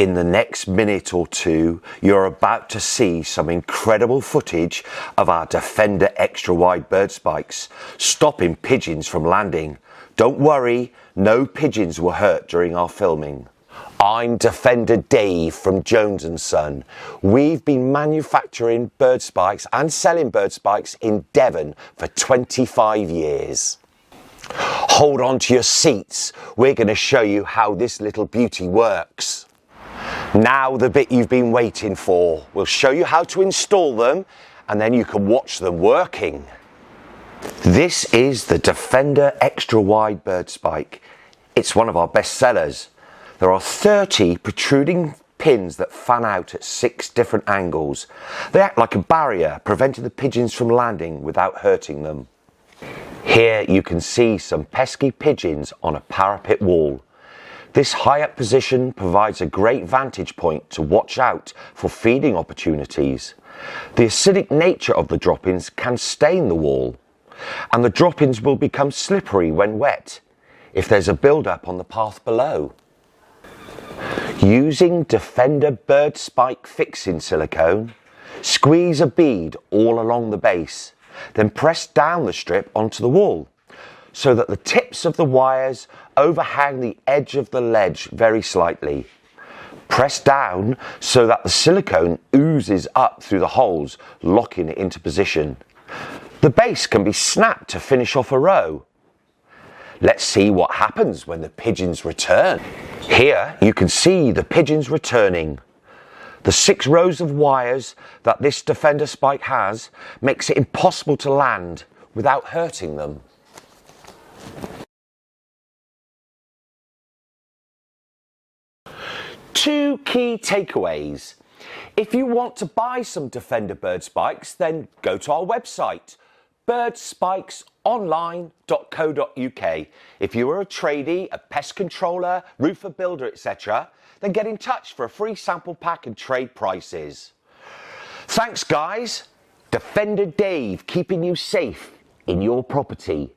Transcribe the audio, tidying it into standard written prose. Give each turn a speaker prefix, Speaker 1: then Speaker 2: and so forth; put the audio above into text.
Speaker 1: In the next minute or two, you're about to see some incredible footage of our Defender extra wide bird spikes, stopping pigeons from landing. Don't worry, no pigeons were hurt during our filming. I'm Defender Dave from Jones & Son. We've been manufacturing bird spikes and selling bird spikes in Devon for 25 years. Hold on to your seats. We're going to show you how this little beauty works. Now the bit you've been waiting for. We'll show you how to install them and then you can watch them working. This is the Defender extra wide bird spike. It's one of our best sellers. There are 30 protruding pins that fan out at 6 different angles. They act like a barrier, preventing the pigeons from landing without hurting them. Here you can see some pesky pigeons on a parapet wall. This high up position provides a great vantage point to watch out for feeding opportunities. The acidic nature of the droppings can stain the wall, and the droppings will become slippery when wet if there's a build-up on the path below. Using Defender bird spike fixing silicone, squeeze a bead all along the base, then press down the strip onto the wall so that the tips of the wires overhang the edge of the ledge very slightly. Press down so that the silicone oozes up through the holes, locking it into position. The base can be snapped to finish off a row. Let's see what happens when the pigeons return. Here you can see the pigeons returning. The 6 rows of wires that this Defender spike has makes it impossible to land without hurting them. Two key takeaways. If you want to buy some Defender bird spikes, then go to our website, birdspikesonline.co.uk. If you are a tradie, a pest controller, roofer builder, etc., then get in touch for a free sample pack and trade prices. Thanks guys. Defender Dave, keeping you safe in your property.